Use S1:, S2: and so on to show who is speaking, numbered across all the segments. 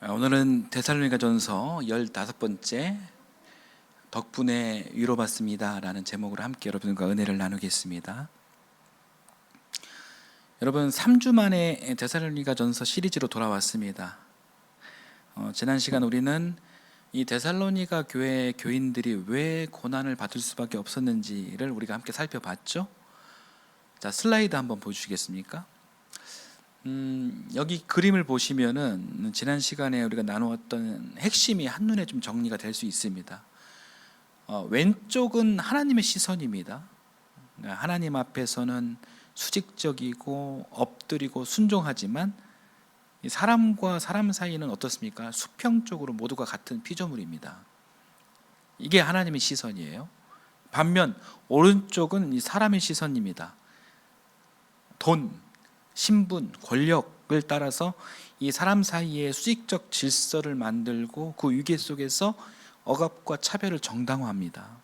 S1: 오늘은 데살로니가전서 15번째 덕분에 위로받습니다 라는 제목으로 함께 여러분과 은혜를 나누겠습니다. 여러분, 3주 만에 데살로니가전서 시리즈로 돌아왔습니다. 지난 시간 우리는 이 데살로니가 교회 교인들이 왜 고난을 받을 수밖에 없었는지를 우리가 함께 살펴봤죠. 자, 슬라이드 한번 보여주시겠습니까? 여기 그림을 보시면은 지난 시간에 우리가 나누었던 핵심이 한눈에 좀 정리가 될 수 있습니다. 왼쪽은 하나님의 시선입니다. 하나님 앞에서는 수직적이고 엎드리고 순종하지만 사람과 사람 사이는 어떻습니까? 수평적으로 모두가 같은 피조물입니다. 이게 하나님의 시선이에요. 반면 오른쪽은 이 사람의 시선입니다. 돈, 신분, 권력을 따라서 이 사람 사이에 수직적 질서를 만들고 그 위계 속에서 억압과 차별을 정당화합니다.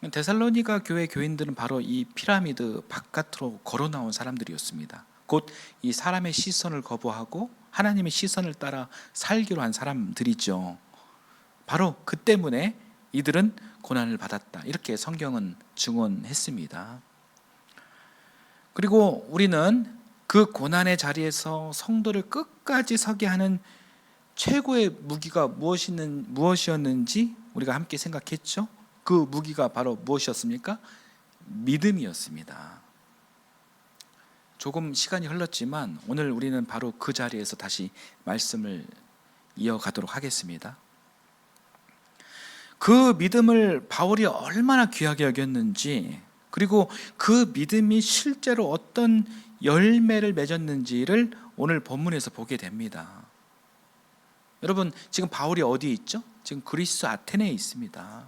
S1: 데살로니가 교회 교인들은 바로 이 피라미드 바깥으로 걸어 나온 사람들이었습니다. 곧 이 사람의 시선을 거부하고 하나님의 시선을 따라 살기로 한 사람들이죠. 바로 그 때문에 이들은 고난을 받았다, 이렇게 성경은 증언했습니다. 그리고 우리는 그 고난의 자리에서 성도를 끝까지 서게 하는 최고의 무기가 무엇이었는지 우리가 함께 생각했죠. 그 무기가 바로 무엇이었습니까? 믿음이었습니다. 조금 시간이 흘렀지만 오늘 우리는 바로 그 자리에서 다시 말씀을 이어가도록 하겠습니다. 그 믿음을 바울이 얼마나 귀하게 여겼는지, 그리고 그 믿음이 실제로 어떤 열매를 맺었는지를 오늘 본문에서 보게 됩니다. 여러분, 지금 바울이 어디에 있죠? 지금 그리스 아테네에 있습니다.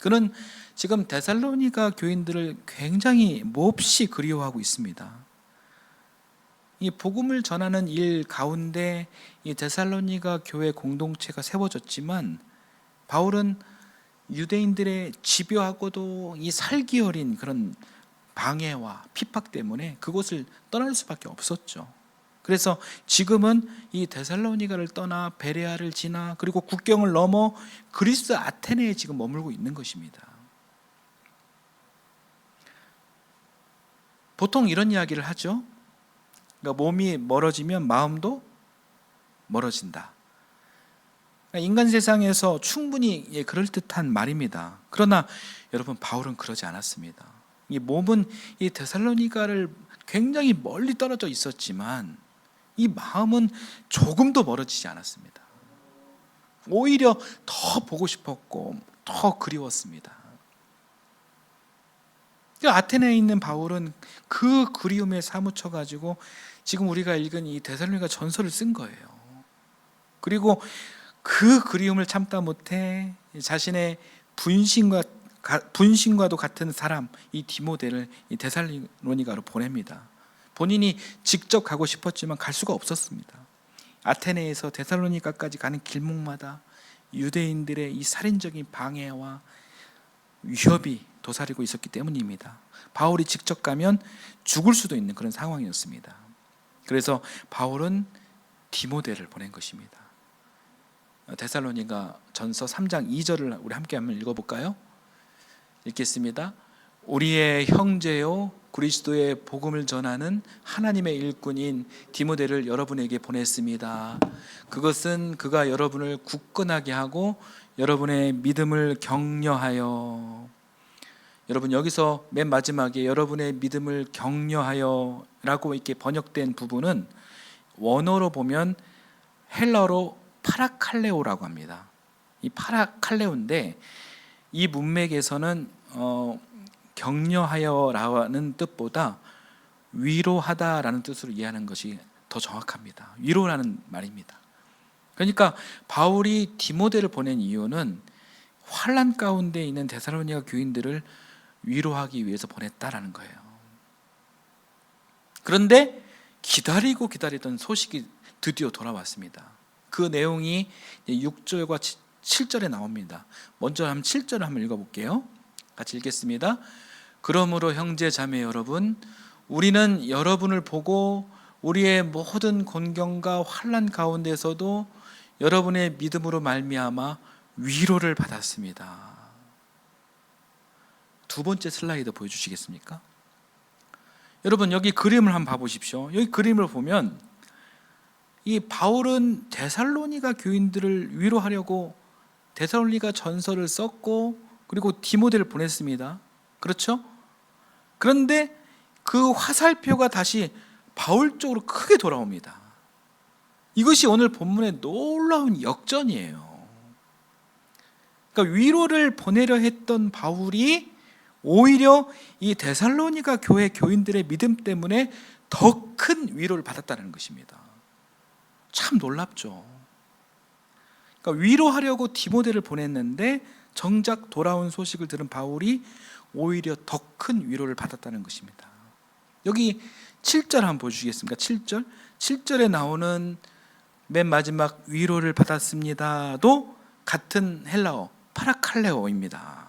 S1: 그는 지금 데살로니가 교인들을 굉장히 몹시 그리워하고 있습니다. 이 복음을 전하는 일 가운데 이 데살로니가 교회 공동체가 세워졌지만 바울은 유대인들의 집요하고도 이 살기 어린 그런 방해와 핍박 때문에 그곳을 떠날 수밖에 없었죠. 그래서 지금은 이 데살로니가를 떠나 베레아를 지나 그리고 국경을 넘어 그리스 아테네에 지금 머물고 있는 것입니다. 보통 이런 이야기를 하죠. 그러니까 몸이 멀어지면 마음도 멀어진다. 인간 세상에서 충분히 그럴듯한 말입니다. 그러나 여러분, 바울은 그러지 않았습니다. 이 몸은 이 데살로니가를 굉장히 멀리 떨어져 있었지만 이 마음은 조금도 멀어지지 않았습니다. 오히려 더 보고 싶었고 더 그리웠습니다. 아테네에 있는 바울은 그 그리움에 사무쳐가지고 지금 우리가 읽은 이 데살로니가 전서를 쓴 거예요. 그리고 그 그리움을 참다 못해 자신의 분신과도 같은 사람, 이 디모데를 이 데살로니가로 보냅니다. 본인이 직접 가고 싶었지만 갈 수가 없었습니다. 아테네에서 데살로니가까지 가는 길목마다 유대인들의 이 살인적인 방해와 위협이 도사리고 있었기 때문입니다. 바울이 직접 가면 죽을 수도 있는 그런 상황이었습니다. 그래서 바울은 디모데를 보낸 것입니다. 데살로니가 전서 3장 2절을 우리 함께 한번 읽어볼까요? 읽겠습니다. 우리의 형제요 그리스도의 복음을 전하는 하나님의 일꾼인 디모데를 여러분에게 보냈습니다. 그것은 그가 여러분을 굳건하게 하고 여러분의 믿음을 격려하여, 여러분, 여기서 맨 마지막에 여러분의 믿음을 격려하여 라고 이렇게 번역된 부분은 원어로 보면 헬라어로 파라칼레오라고 합니다. 이 파라칼레오인데 이 문맥에서는 격려하여라는 뜻보다 위로하다라는 뜻으로 이해하는 것이 더 정확합니다. 위로라는 말입니다. 그러니까 바울이 디모데를 보낸 이유는 환난 가운데 있는 데살로니가 교인들을 위로하기 위해서 보냈다라는 거예요. 그런데 기다리던 소식이 드디어 돌아왔습니다. 그 내용이 6절과 7절에 나옵니다. 먼저 7절을 한번 읽어볼게요. 같이 읽겠습니다. 그러므로 형제 자매 여러분, 우리는 여러분을 보고 우리의 모든 곤경과 환난 가운데서도 여러분의 믿음으로 말미암아 위로를 받았습니다. 두 번째 슬라이드 보여주시겠습니까? 여러분 여기 그림을 한번 봐보십시오. 여기 그림을 보면 이 바울은 데살로니가 교인들을 위로하려고 데살로니가 전서를 썼고 그리고 디모데를 보냈습니다. 그렇죠? 그런데 그 화살표가 다시 바울 쪽으로 크게 돌아옵니다. 이것이 오늘 본문의 놀라운 역전이에요. 그러니까 위로를 보내려 했던 바울이 오히려 이 데살로니가 교회 교인들의 믿음 때문에 더 큰 위로를 받았다는 것입니다. 참 놀랍죠. 그러니까 위로하려고 디모데를 보냈는데 정작 돌아온 소식을 들은 바울이 오히려 더 큰 위로를 받았다는 것입니다. 여기 7절 한번 보여주시겠습니까? 7절. 7절에 나오는 맨 마지막 위로를 받았습니다도 같은 헬라어 파라칼레오입니다.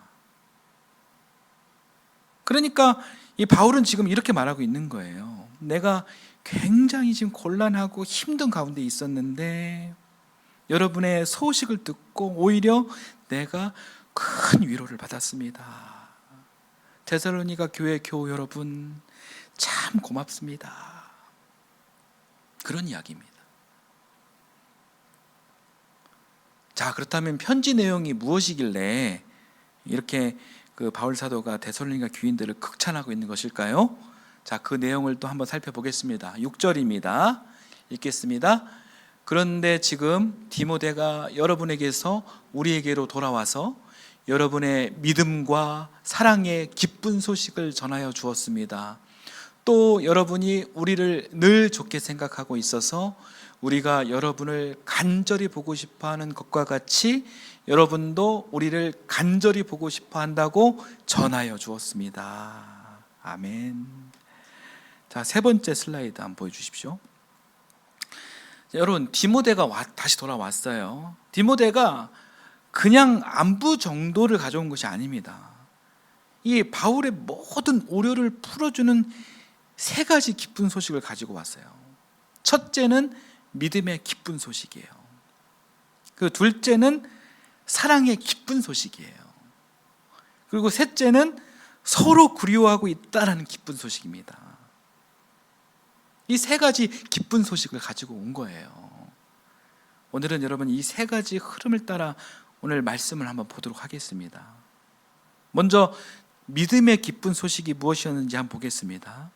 S1: 그러니까 이 바울은 지금 이렇게 말하고 있는 거예요. 내가 굉장히 지금 곤란하고 힘든 가운데 있었는데 여러분의 소식을 듣고 오히려 내가 큰 위로를 받았습니다. 데살로니가 교회 교우 여러분 참 고맙습니다. 그런 이야기입니다. 자, 그렇다면 편지 내용이 무엇이길래 이렇게 그 바울 사도가 데살로니가 교인들을 극찬하고 있는 것일까요? 자, 그 내용을 또 한번 살펴보겠습니다. 6절입니다. 읽겠습니다. 그런데 지금 디모데가 여러분에게서 우리에게로 돌아와서 여러분의 믿음과 사랑의 기쁜 소식을 전하여 주었습니다. 또 여러분이 우리를 늘 좋게 생각하고 있어서 우리가 여러분을 간절히 보고 싶어하는 것과 같이 여러분도 우리를 간절히 보고 싶어 한다고 전하여 주었습니다. 아멘. 자, 세 번째 슬라이드 한번 보여주십시오. 여러분, 디모데가 다시 돌아왔어요. 디모데가 그냥 안부 정도를 가져온 것이 아닙니다. 이 바울의 모든 오류를 풀어주는 세 가지 기쁜 소식을 가지고 왔어요. 첫째는 믿음의 기쁜 소식이에요. 그 둘째는 사랑의 기쁜 소식이에요. 그리고 셋째는 서로 그리워하고 있다라는 기쁜 소식입니다. 이 세 가지 기쁜 소식을 가지고 온 거예요. 오늘은 여러분 이 세 가지 흐름을 따라 오늘 말씀을 한번 보도록 하겠습니다. 먼저 믿음의 기쁜 소식이 무엇이었는지 한번 보겠습니다.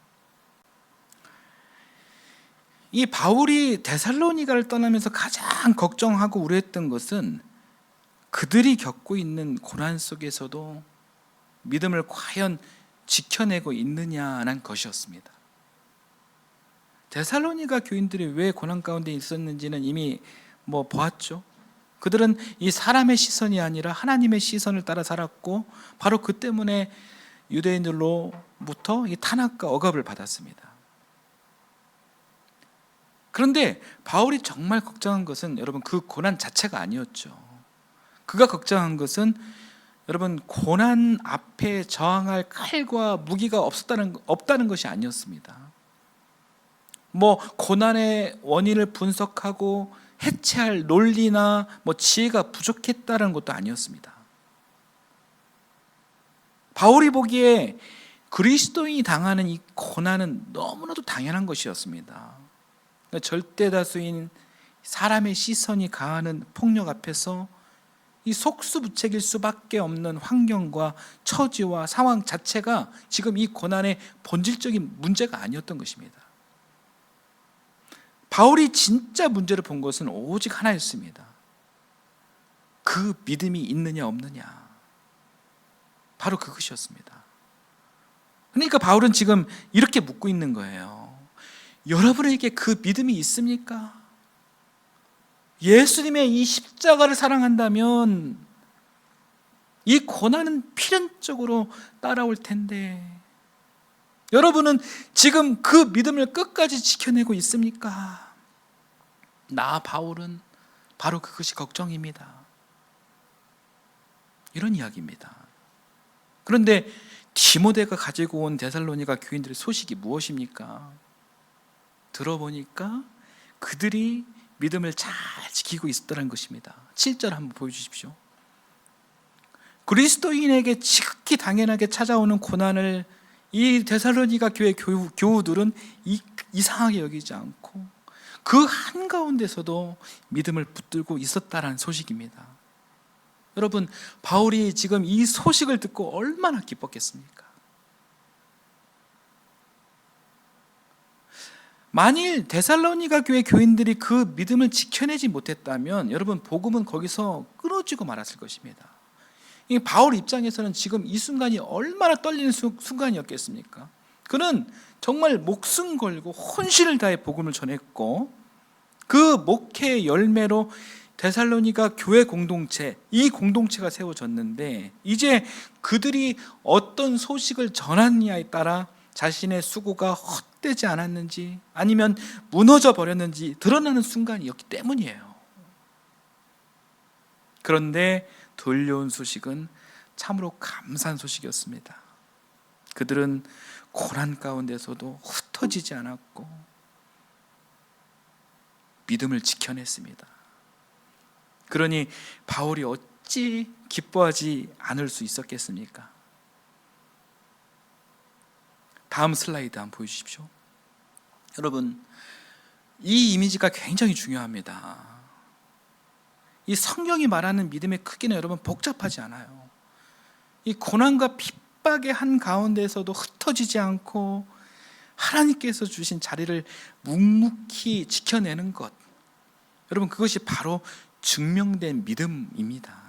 S1: 이 바울이 데살로니가를 떠나면서 가장 걱정하고 우려했던 것은 그들이 겪고 있는 고난 속에서도 믿음을 과연 지켜내고 있느냐는 것이었습니다. 데살로니가 교인들이 왜 고난 가운데 있었는지는 이미 보았죠. 그들은 이 사람의 시선이 아니라 하나님의 시선을 따라 살았고 바로 그 때문에 유대인들로부터 이 탄압과 억압을 받았습니다. 그런데 바울이 정말 걱정한 것은 여러분 그 고난 자체가 아니었죠. 그가 걱정한 것은 여러분 고난 앞에 저항할 칼과 무기가 없다는 것이 아니었습니다. 고난의 원인을 분석하고 해체할 논리나 지혜가 부족했다는 것도 아니었습니다. 바울이 보기에 그리스도인이 당하는 이 고난은 너무나도 당연한 것이었습니다. 절대 다수인 사람의 시선이 가하는 폭력 앞에서 이 속수무책일 수밖에 없는 환경과 처지와 상황 자체가 지금 이 고난의 본질적인 문제가 아니었던 것입니다. 바울이 진짜 문제를 본 것은 오직 하나였습니다. 그 믿음이 있느냐 없느냐, 바로 그것이었습니다. 그러니까 바울은 지금 이렇게 묻고 있는 거예요. 여러분에게 그 믿음이 있습니까? 예수님의 이 십자가를 사랑한다면 이 고난은 필연적으로 따라올 텐데 여러분은 지금 그 믿음을 끝까지 지켜내고 있습니까? 나 바울은 바로 그것이 걱정입니다. 이런 이야기입니다. 그런데 디모데가 가지고 온 데살로니가 교인들의 소식이 무엇입니까? 들어보니까 그들이 믿음을 잘 지키고 있었다는 것입니다. 7절 한번 보여주십시오. 그리스도인에게 지극히 당연하게 찾아오는 고난을 이 데살로니가 교회 교우들은 이상하게 여기지 않고 그 한가운데서도 믿음을 붙들고 있었다는 소식입니다. 여러분, 바울이 지금 이 소식을 듣고 얼마나 기뻤겠습니까? 만일 데살로니가 교회 교인들이 그 믿음을 지켜내지 못했다면 여러분, 복음은 거기서 끊어지고 말았을 것입니다. 이 바울 입장에서는 지금 이 순간이 얼마나 떨리는 순간이었겠습니까? 그는 정말 목숨 걸고 혼신을 다해 복음을 전했고 그 목회의 열매로 데살로니가 교회 공동체, 이 공동체가 세워졌는데 이제 그들이 어떤 소식을 전하느냐에 따라 자신의 수고가 헛되지 않았는지 아니면 무너져 버렸는지 드러나는 순간이었기 때문이에요. 그런데 들려온 소식은 참으로 감사한 소식이었습니다. 그들은 고난 가운데서도 흩어지지 않았고 믿음을 지켜냈습니다. 그러니 바울이 어찌 기뻐하지 않을 수 있었겠습니까? 다음 슬라이드 한번 보여주십시오. 여러분, 이 이미지가 굉장히 중요합니다. 이 성경이 말하는 믿음의 크기는 여러분 복잡하지 않아요. 이 고난과 핍박의 한 가운데서도 흩어지지 않고 하나님께서 주신 자리를 묵묵히 지켜내는 것, 여러분, 그것이 바로 증명된 믿음입니다.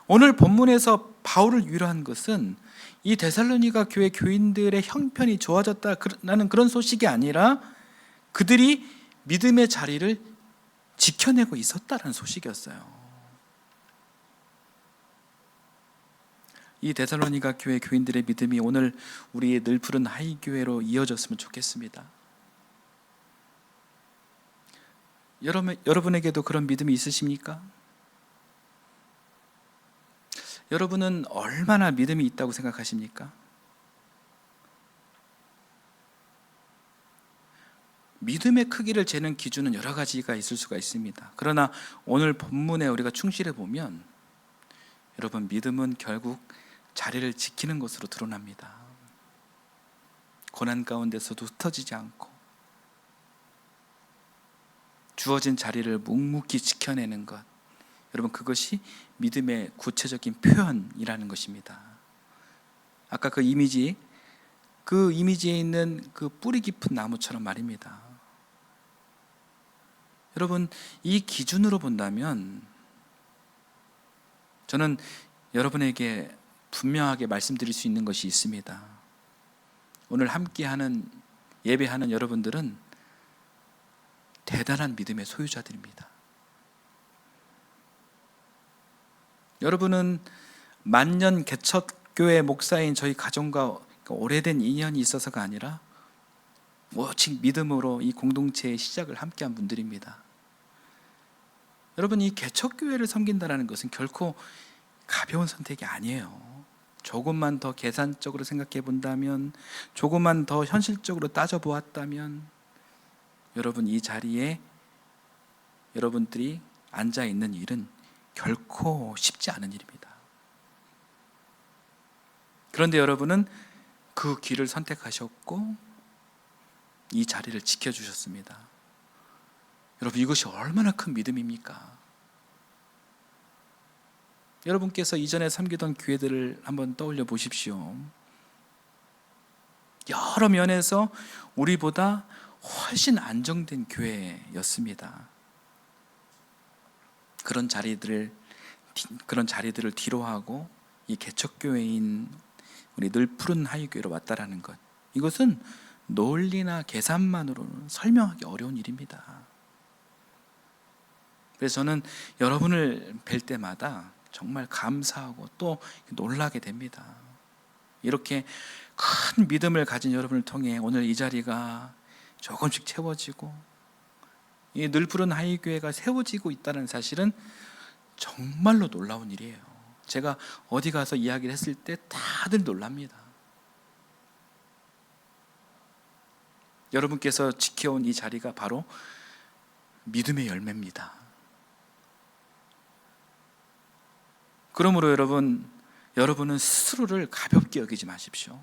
S1: 오늘 본문에서 바울을 위로한 것은 이 데살로니가 교회 교인들의 형편이 좋아졌다는 그런 소식이 아니라 그들이 믿음의 자리를 지켜내고 있었다는 소식이었어요. 이 데살로니가 교회 교인들의 믿음이 오늘 우리의 늘 푸른 하이교회로 이어졌으면 좋겠습니다. 여러분에게도 그런 믿음이 있으십니까? 여러분은 얼마나 믿음이 있다고 생각하십니까? 믿음의 크기를 재는 기준은 여러 가지가 있을 수가 있습니다. 그러나 오늘 본문에 우리가 충실해 보면 여러분, 믿음은 결국 자리를 지키는 것으로 드러납니다. 고난 가운데서도 흩어지지 않고 주어진 자리를 묵묵히 지켜내는 것, 여러분, 그것이 믿음의 구체적인 표현이라는 것입니다. 아까 그 이미지에 있는 그 뿌리 깊은 나무처럼 말입니다. 여러분, 이 기준으로 본다면 저는 여러분에게 분명하게 말씀드릴 수 있는 것이 있습니다. 오늘 함께하는 예배하는 여러분들은 대단한 믿음의 소유자들입니다. 여러분은 만년 개척교회 목사인 저희 가정과 오래된 인연이 있어서가 아니라 오직 믿음으로 이 공동체의 시작을 함께한 분들입니다. 여러분, 이 개척교회를 섬긴다는 것은 결코 가벼운 선택이 아니에요. 조금만 더 계산적으로 생각해 본다면, 조금만 더 현실적으로 따져보았다면 여러분, 이 자리에 여러분들이 앉아 있는 일은 결코 쉽지 않은 일입니다. 그런데 여러분은 그 길을 선택하셨고 이 자리를 지켜주셨습니다. 여러분, 이것이 얼마나 큰 믿음입니까? 여러분께서 이전에 섬기던 교회들을 한번 떠올려 보십시오. 여러 면에서 우리보다 훨씬 안정된 교회였습니다. 그런 자리들을 뒤로하고 이 개척교회인 우리 늘 푸른 하이교회로 왔다라는 것, 이것은 논리나 계산만으로는 설명하기 어려운 일입니다. 그래서 저는 여러분을 뵐 때마다 정말 감사하고 또 놀라게 됩니다. 이렇게 큰 믿음을 가진 여러분을 통해 오늘 이 자리가 조금씩 채워지고 이 늘 푸른 하이교회가 세워지고 있다는 사실은 정말로 놀라운 일이에요. 제가 어디 가서 이야기를 했을 때 다들 놀랍니다. 여러분께서 지켜온 이 자리가 바로 믿음의 열매입니다. 그러므로 여러분은 스스로를 가볍게 여기지 마십시오.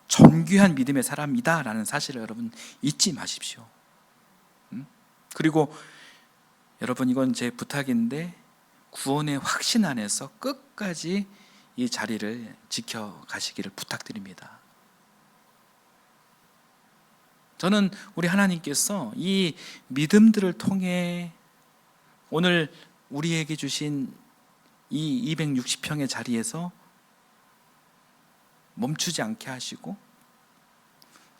S1: 존귀한 믿음의 사람이다 라는 사실을 여러분 잊지 마십시오. 그리고 여러분, 이건 제 부탁인데 구원의 확신 안에서 끝까지 이 자리를 지켜가시기를 부탁드립니다. 저는 우리 하나님께서 이 믿음들을 통해 오늘 우리에게 주신 이 260평의 자리에서 멈추지 않게 하시고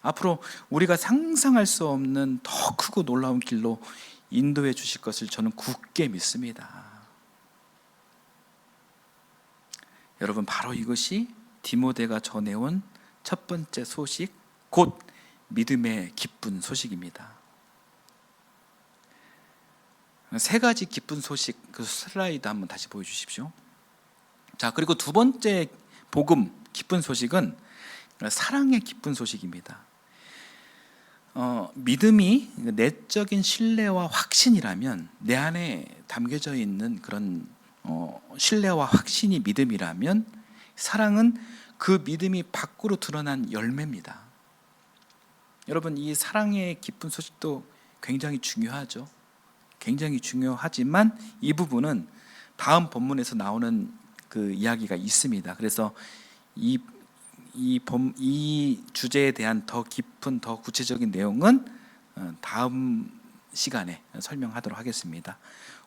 S1: 앞으로 우리가 상상할 수 없는 더 크고 놀라운 길로 인도해 주실 것을 저는 굳게 믿습니다. 여러분, 바로 이것이 디모데가 전해온 첫 번째 소식, 곧 믿음의 기쁜 소식입니다. 세 가지 기쁜 소식, 그 슬라이드 한번 다시 보여주십시오. 자, 그리고 두 번째 복음, 기쁜 소식은 사랑의 기쁜 소식입니다. 믿음이 내적인 신뢰와 확신이라면, 내 안에 담겨져 있는 그런 신뢰와 확신이 믿음이라면, 사랑은 그 믿음이 밖으로 드러난 열매입니다. 여러분, 이 사랑의 기쁜 소식도 굉장히 중요하죠. 굉장히 중요하지만 이 부분은 다음 본문에서 나오는 그 이야기가 있습니다. 그래서 이 주제에 대한 더 깊은, 더 구체적인 내용은 다음 시간에 설명하도록 하겠습니다.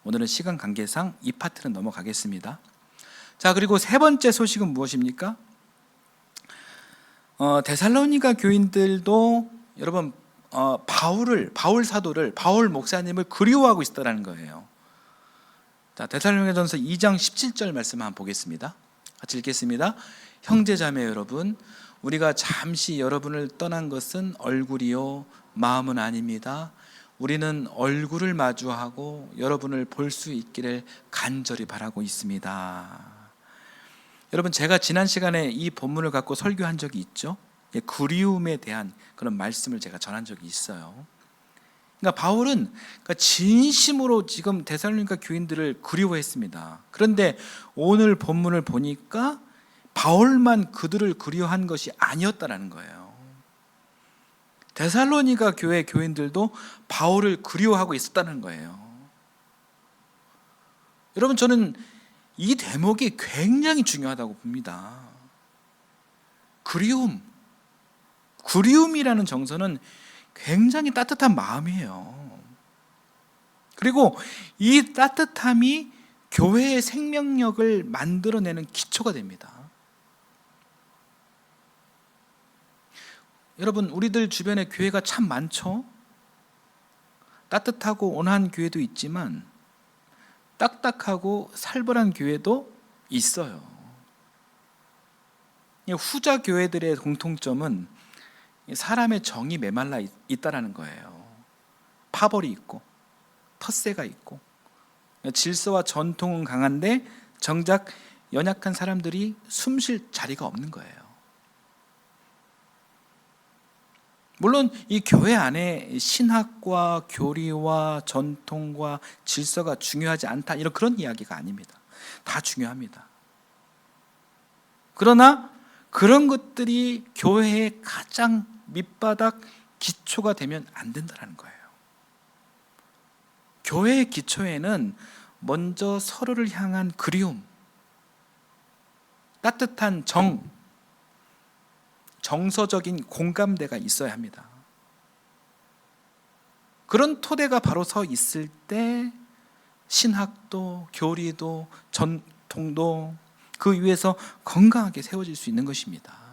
S1: 오늘은 시간 관계상 이 파트는 넘어가겠습니다. 자, 그리고 세 번째 소식은 무엇입니까? 데살로니가 교인들도 여러분 바울 사도를, 바울 목사님을 그리워하고 있었다는 거예요. 자, 데살로니가전서 2장 17절 말씀 한번 보겠습니다. 같이 읽겠습니다. 형제자매 여러분, 우리가 잠시 여러분을 떠난 것은 얼굴이요 마음은 아닙니다. 우리는 얼굴을 마주하고 여러분을 볼 수 있기를 간절히 바라고 있습니다. 여러분, 제가 지난 시간에 이 본문을 갖고 설교한 적이 있죠. 그리움에 대한 그런 말씀을 제가 전한 적이 있어요. 그러니까 바울은 진심으로 지금 데살로니가 교인들을 그리워했습니다. 그런데 오늘 본문을 보니까 바울만 그들을 그리워한 것이 아니었다라는 거예요. 데살로니가 교회 교인들도 바울을 그리워하고 있었다는 거예요. 여러분, 저는 이 대목이 굉장히 중요하다고 봅니다. 그리움이라는 정서는 굉장히 따뜻한 마음이에요. 그리고 이 따뜻함이 교회의 생명력을 만들어내는 기초가 됩니다. 여러분, 우리들 주변에 교회가 참 많죠? 따뜻하고 온화한 교회도 있지만 딱딱하고 살벌한 교회도 있어요. 후자 교회들의 공통점은 사람의 정이 메말라 있다라는 거예요. 파벌이 있고 텃세가 있고 질서와 전통은 강한데 정작 연약한 사람들이 숨 쉴 자리가 없는 거예요. 물론 이 교회 안에 신학과 교리와 전통과 질서가 중요하지 않다, 이런 그런 이야기가 아닙니다. 다 중요합니다. 그러나 그런 것들이 교회의 가장 밑바닥 기초가 되면 안 된다는 거예요. 교회의 기초에는 먼저 서로를 향한 그리움, 따뜻한 정서적인 공감대가 있어야 합니다. 그런 토대가 바로 서 있을 때 신학도 교리도 전통도 그 위에서 건강하게 세워질 수 있는 것입니다.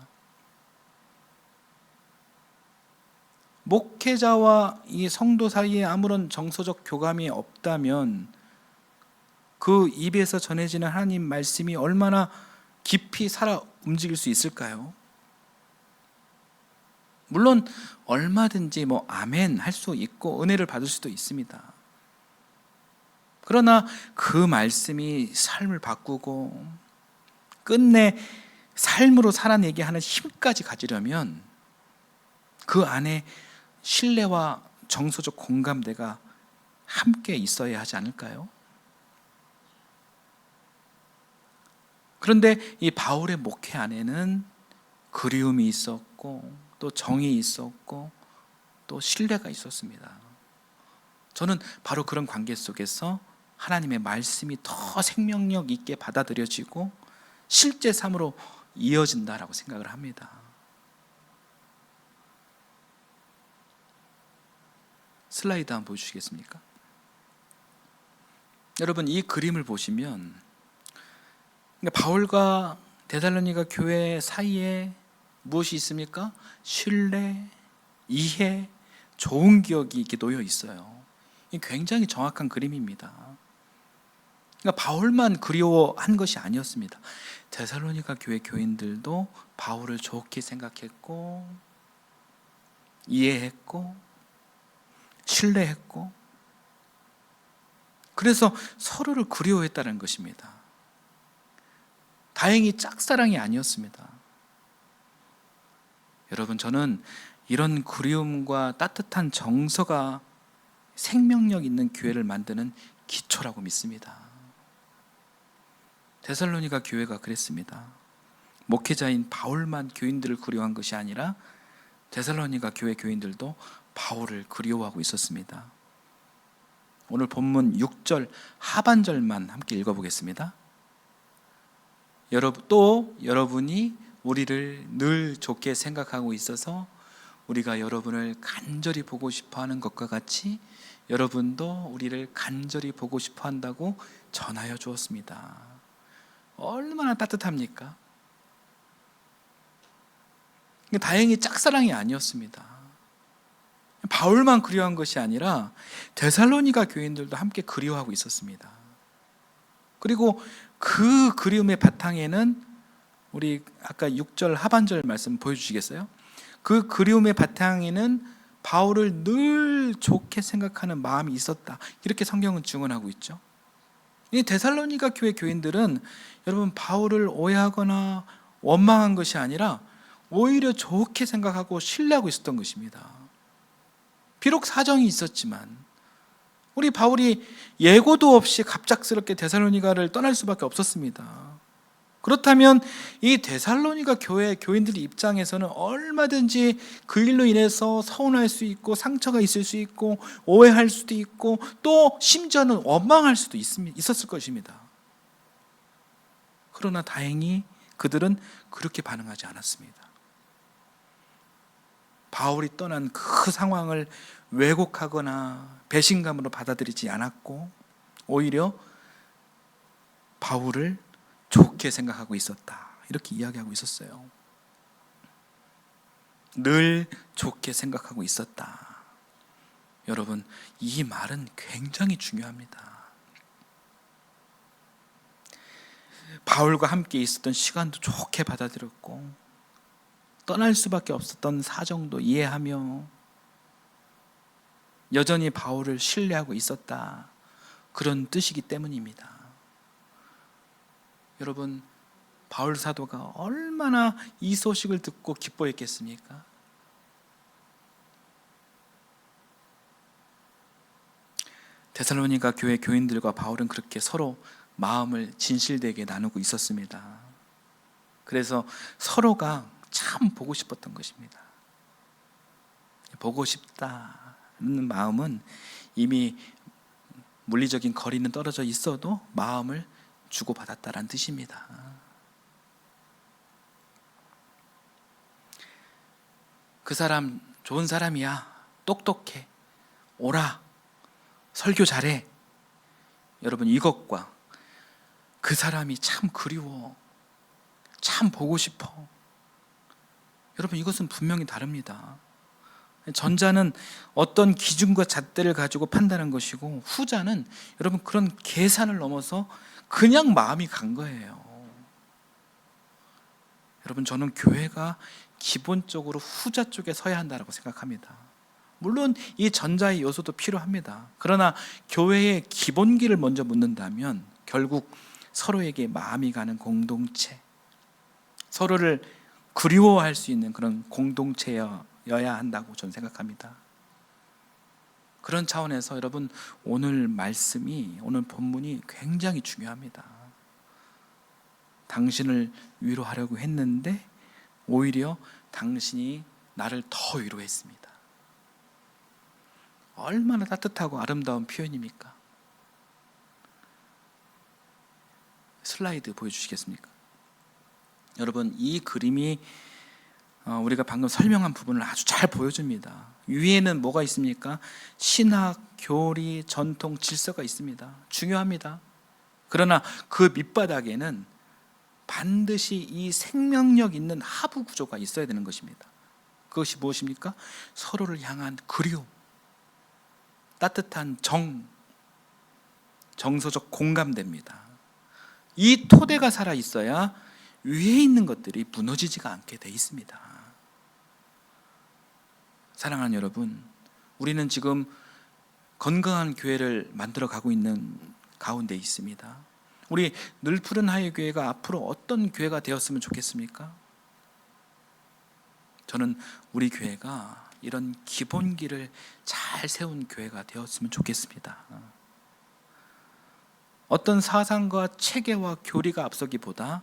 S1: 목회자와 이 성도 사이에 아무런 정서적 교감이 없다면 그 입에서 전해지는 하나님 말씀이 얼마나 깊이 살아 움직일 수 있을까요? 물론 얼마든지 아멘 할 수 있고 은혜를 받을 수도 있습니다. 그러나 그 말씀이 삶을 바꾸고 끝내 삶으로 살아내게 하는 힘까지 가지려면 그 안에 신뢰와 정서적 공감대가 함께 있어야 하지 않을까요? 그런데 이 바울의 목회 안에는 그리움이 있었고 또 정이 있었고 또 신뢰가 있었습니다. 저는 바로 그런 관계 속에서 하나님의 말씀이 더 생명력 있게 받아들여지고 실제 삶으로 이어진다라고 생각을 합니다. 슬라이드 한번 보여주시겠습니까? 여러분, 이 그림을 보시면 바울과 데살로니가 교회 사이에 무엇이 있습니까? 신뢰, 이해, 좋은 기억이 이렇게 놓여 있어요. 이 굉장히 정확한 그림입니다. 그러니까 바울만 그리워한 것이 아니었습니다. 데살로니가 교회 교인들도 바울을 좋게 생각했고 이해했고 신뢰했고 그래서 서로를 그리워했다는 것입니다. 다행히 짝사랑이 아니었습니다. 여러분, 저는 이런 그리움과 따뜻한 정서가 생명력 있는 교회를 만드는 기초라고 믿습니다. 데살로니가 교회가 그랬습니다. 목회자인 바울만 교인들을 그리워한 것이 아니라 데살로니가 교회 교인들도 바울을 그리워하고 있었습니다. 오늘 본문 6절 하반절만 함께 읽어보겠습니다. 또 여러분이 우리를 늘 좋게 생각하고 있어서 우리가 여러분을 간절히 보고 싶어하는 것과 같이 여러분도 우리를 간절히 보고 싶어 한다고 전하여 주었습니다. 얼마나 따뜻합니까? 다행히 짝사랑이 아니었습니다. 바울만 그리워한 것이 아니라 데살로니가 교인들도 함께 그리워하고 있었습니다. 그리고 그 그리움의 바탕에는 우리 아까 6절 하반절 말씀 보여주시겠어요? 그 그리움의 바탕에는 바울을 늘 좋게 생각하는 마음이 있었다. 이렇게 성경은 증언하고 있죠. 이 데살로니가 교회 교인들은 여러분 바울을 오해하거나 원망한 것이 아니라 오히려 좋게 생각하고 신뢰하고 있었던 것입니다. 비록 사정이 있었지만 우리 바울이 예고도 없이 갑작스럽게 데살로니가를 떠날 수밖에 없었습니다. 그렇다면 이 데살로니가 교회 교인들 입장에서는 얼마든지 그 일로 인해서 서운할 수 있고 상처가 있을 수 있고 오해할 수도 있고 또 심지어는 원망할 수도 있었을 것입니다. 그러나 다행히 그들은 그렇게 반응하지 않았습니다. 바울이 떠난 그 상황을 왜곡하거나 배신감으로 받아들이지 않았고 오히려 바울을 좋게 생각하고 있었다. 이렇게 이야기하고 있었어요. 늘 좋게 생각하고 있었다. 여러분, 이 말은 굉장히 중요합니다. 바울과 함께 있었던 시간도 좋게 받아들였고 떠날 수밖에 없었던 사정도 이해하며 여전히 바울을 신뢰하고 있었다. 그런 뜻이기 때문입니다. 여러분, 바울 사도가 얼마나 이 소식을 듣고 기뻐했겠습니까? 데살로니가 교회 교인들과 바울은 그렇게 서로 마음을 진실되게 나누고 있었습니다. 그래서 서로가 참 보고 싶었던 것입니다. 보고 싶다는 마음은 이미 물리적인 거리는 떨어져 있어도 마음을 주고받았다라는 뜻입니다. 그 사람 좋은 사람이야. 똑똑해. 오라. 설교 잘해. 여러분, 이것과 그 사람이 참 그리워. 참 보고 싶어. 여러분, 이것은 분명히 다릅니다. 전자는 어떤 기준과 잣대를 가지고 판단한 것이고 후자는 여러분 그런 계산을 넘어서 그냥 마음이 간 거예요. 여러분, 저는 교회가 기본적으로 후자 쪽에 서야 한다고 생각합니다. 물론 이 전자의 요소도 필요합니다. 그러나 교회의 기본기를 먼저 묻는다면 결국 서로에게 마음이 가는 공동체, 서로를 그리워할 수 있는 그런 공동체여야 한다고 저는 생각합니다. 그런 차원에서 여러분, 오늘 말씀이, 오늘 본문이 굉장히 중요합니다. 당신을 위로하려고 했는데 오히려 당신이 나를 더 위로했습니다. 얼마나 따뜻하고 아름다운 표현입니까? 슬라이드 보여주시겠습니까? 여러분, 이 그림이 우리가 방금 설명한 부분을 아주 잘 보여줍니다. 위에는 뭐가 있습니까? 신학, 교리, 전통, 질서가 있습니다. 중요합니다. 그러나 그 밑바닥에는 반드시 이 생명력 있는 하부 구조가 있어야 되는 것입니다. 그것이 무엇입니까? 서로를 향한 그리움, 따뜻한 정서적 공감대입니다. 이 토대가 살아 있어야 위에 있는 것들이 무너지지가 않게 돼 있습니다. 사랑하는 여러분, 우리는 지금 건강한 교회를 만들어 가고 있는 가운데 있습니다. 우리 늘푸른 하이교회가 앞으로 어떤 교회가 되었으면 좋겠습니까? 저는 우리 교회가 이런 기본기를 잘 세운 교회가 되었으면 좋겠습니다. 어떤 사상과 체계와 교리가 앞서기보다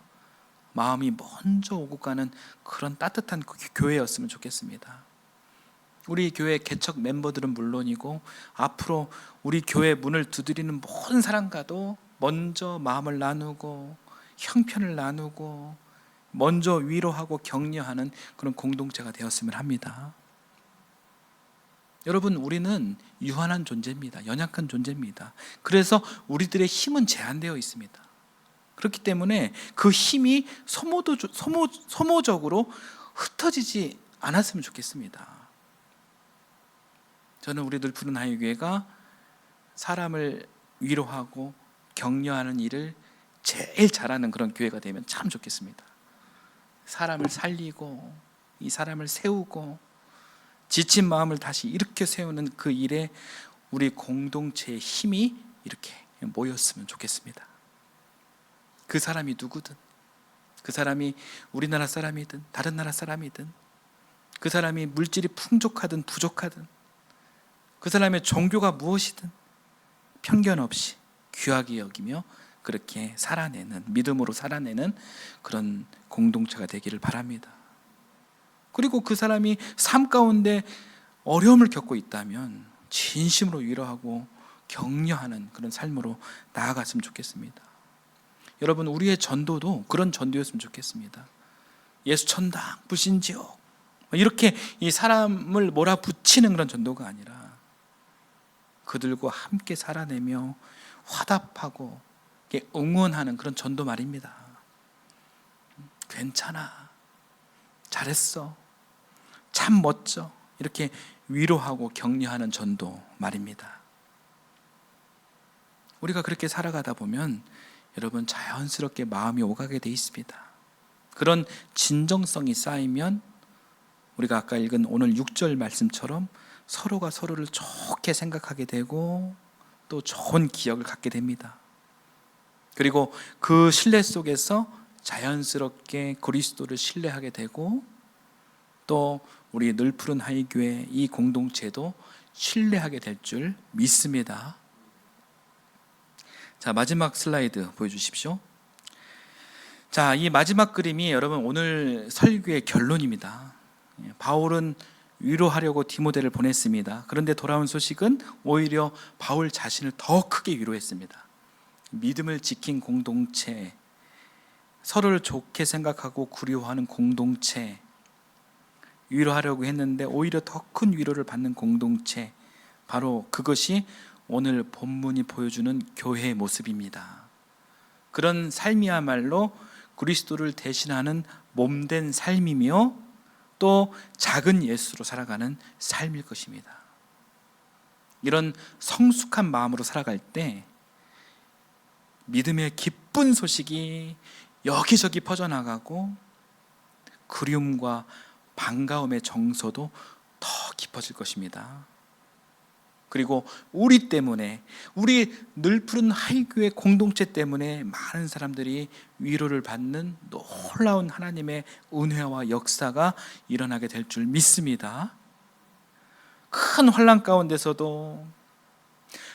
S1: 마음이 먼저 오고 가는 그런 따뜻한 교회였으면 좋겠습니다. 우리 교회 개척 멤버들은 물론이고 앞으로 우리 교회 문을 두드리는 모든 사람과도 먼저 마음을 나누고 형편을 나누고 먼저 위로하고 격려하는 그런 공동체가 되었으면 합니다. 여러분, 우리는 유한한 존재입니다. 연약한 존재입니다. 그래서 우리들의 힘은 제한되어 있습니다. 그렇기 때문에 그 힘이 소모적으로 흩어지지 않았으면 좋겠습니다. 저는 우리 늘푸른 하이교회가 사람을 위로하고 격려하는 일을 제일 잘하는 그런 교회가 되면 참 좋겠습니다. 사람을 살리고 이 사람을 세우고 지친 마음을 다시 일으켜 세우는 그 일에 우리 공동체의 힘이 이렇게 모였으면 좋겠습니다. 그 사람이 누구든, 그 사람이 우리나라 사람이든 다른 나라 사람이든, 그 사람이 물질이 풍족하든 부족하든, 그 사람의 종교가 무엇이든 편견 없이 귀하게 여기며 그렇게 살아내는, 믿음으로 살아내는 그런 공동체가 되기를 바랍니다. 그리고 그 사람이 삶 가운데 어려움을 겪고 있다면 진심으로 위로하고 격려하는 그런 삶으로 나아갔으면 좋겠습니다. 여러분, 우리의 전도도 그런 전도였으면 좋겠습니다. 예수 천당, 불신지옥 이렇게 이 사람을 몰아붙이는 그런 전도가 아니라 그들과 함께 살아내며 화답하고 응원하는 그런 전도 말입니다. 괜찮아, 잘했어, 참 멋져, 이렇게 위로하고 격려하는 전도 말입니다. 우리가 그렇게 살아가다 보면 여러분 자연스럽게 마음이 오가게 돼 있습니다. 그런 진정성이 쌓이면 우리가 아까 읽은 오늘 6절 말씀처럼 서로가 서로를 좋게 생각하게 되고 또 좋은 기억을 갖게 됩니다. 그리고 그 신뢰 속에서 자연스럽게 그리스도를 신뢰하게 되고 또 우리 늘푸른 하이교회 이 공동체도 신뢰하게 될 줄 믿습니다. 자, 마지막 슬라이드 보여주십시오. 자, 이 마지막 그림이 여러분 오늘 설교의 결론입니다. 바울은 위로하려고 디모데를 보냈습니다. 그런데 돌아온 소식은 오히려 바울 자신을 더 크게 위로했습니다. 믿음을 지킨 공동체, 서로를 좋게 생각하고 그리워하는 공동체, 위로하려고 했는데 오히려 더 큰 위로를 받는 공동체, 바로 그것이 오늘 본문이 보여주는 교회의 모습입니다. 그런 삶이야말로 그리스도를 대신하는 몸된 삶이며 또 작은 예수로 살아가는 삶일 것입니다. 이런 성숙한 마음으로 살아갈 때 믿음의 기쁜 소식이 여기저기 퍼져나가고 그리움과 반가움의 정서도 더 깊어질 것입니다. 그리고 우리 때문에, 우리 늘푸른 하이교회 공동체 때문에 많은 사람들이 위로를 받는 놀라운 하나님의 은혜와 역사가 일어나게 될 줄 믿습니다. 큰 환난 가운데서도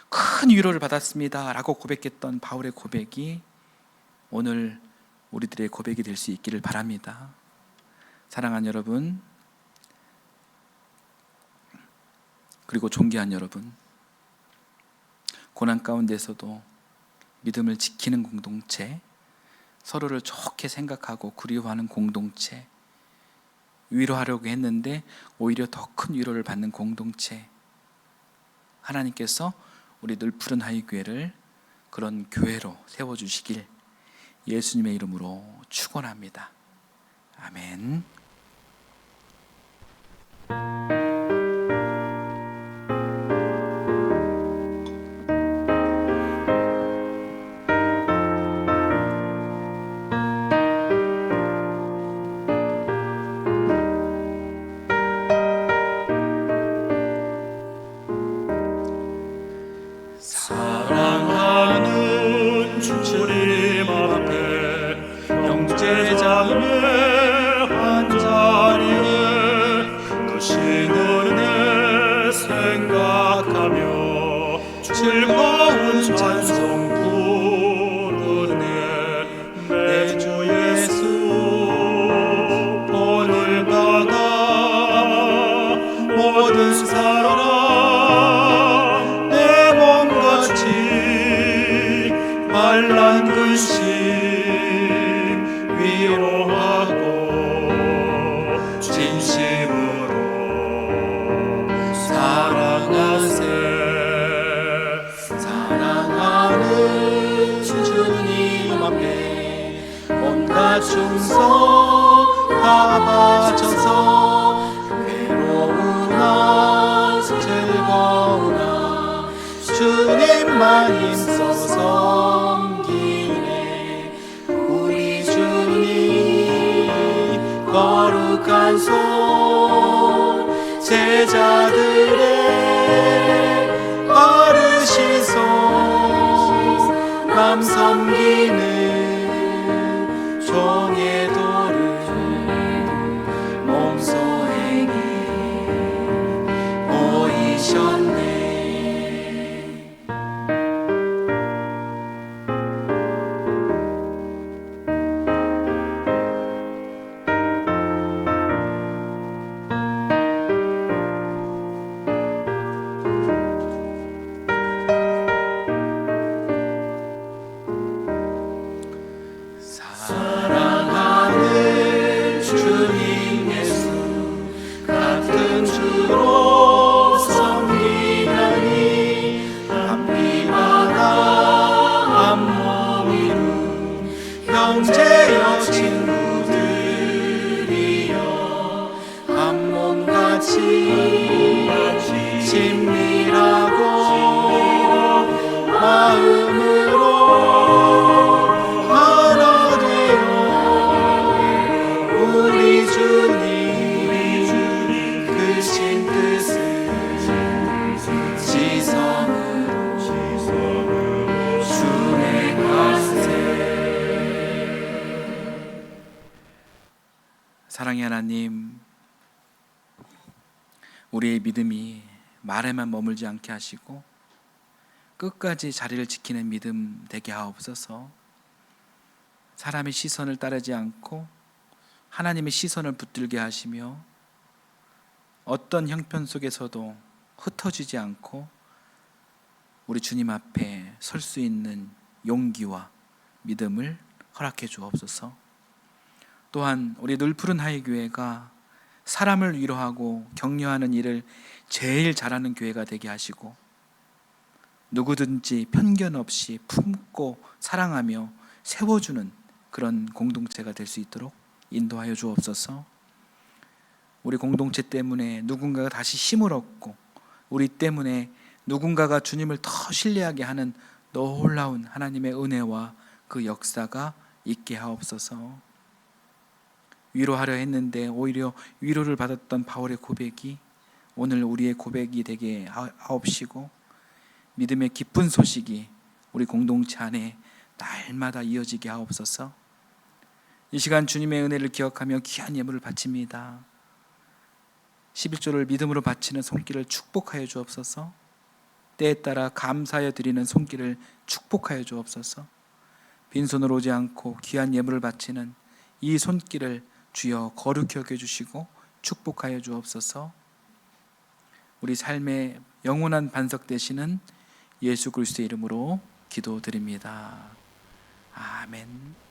S1: 큰 위로를 받았습니다 라고 고백했던 바울의 고백이 오늘 우리들의 고백이 될 수 있기를 바랍니다. 사랑하는 여러분, 그리고 존귀한 여러분, 고난 가운데서도 믿음을 지키는 공동체, 서로를 좋게 생각하고 그리워하는 공동체, 위로하려고 했는데 오히려 더 큰 위로를 받는 공동체, 하나님께서 우리 늘푸른 하이교회를 그런 교회로 세워주시길 예수님의 이름으로 축원합니다. 아멘.
S2: 사랑하는 주님 앞에 형제자매 한 자리에 크신 은혜 생각하며 즐거운 찬송 부르네. 내 주 예수 본을 받아 모든 사람 내 몸같이 말란 근심 위로하고 진심으로 사랑하세.
S1: 사랑하는 주님 앞에 온갖 충성 다 바쳐서 괴로우나 즐거우나 주님만 힘써 섬기네. 우리 주님 거룩한 손 제자들의 바르신 손 남 섬기는 종의 도를 몸소에게 보이셨네. 사랑하는 주님 예수 같은 주로 섬기다니 한피바다 한몸 이룬 형제여 친구들이여 한 몸같이 친밀하고 마음으로 하나 되어 우리 주님 크신 뜻을 지성으로 순행하세. 사랑의 하나님, 우리의 믿음이 말에만 머물지 않게 하시고 끝까지 자리를 지키는 믿음 되게 하옵소서. 사람의 시선을 따르지 않고 하나님의 시선을 붙들게 하시며 어떤 형편 속에서도 흩어지지 않고 우리 주님 앞에 설 수 있는 용기와 믿음을 허락해 주옵소서. 또한 우리 늘푸른 하이교회가 사람을 위로하고 격려하는 일을 제일 잘하는 교회가 되게 하시고 누구든지 편견 없이 품고 사랑하며 세워주는 그런 공동체가 될 수 있도록 인도하여 주옵소서. 우리 공동체 때문에 누군가가 다시 힘을 얻고 우리 때문에 누군가가 주님을 더 신뢰하게 하는 놀라운 하나님의 은혜와 그 역사가 있게 하옵소서. 위로하려 했는데 오히려 위로를 받았던 바울의 고백이 오늘 우리의 고백이 되게 하옵시고 믿음의 기쁜 소식이 우리 공동체 안에 날마다 이어지게 하옵소서. 이 시간 주님의 은혜를 기억하며 귀한 예물을 바칩니다. 11조를 믿음으로 바치는 손길을 축복하여 주옵소서. 때에 따라 감사하여 드리는 손길을 축복하여 주옵소서. 빈손으로 오지 않고 귀한 예물을 바치는 이 손길을 주여 거룩히 여겨주시고 축복하여 주옵소서. 우리 삶의 영원한 반석 되시는 예수 그리스도의 이름으로 기도드립니다. 아멘.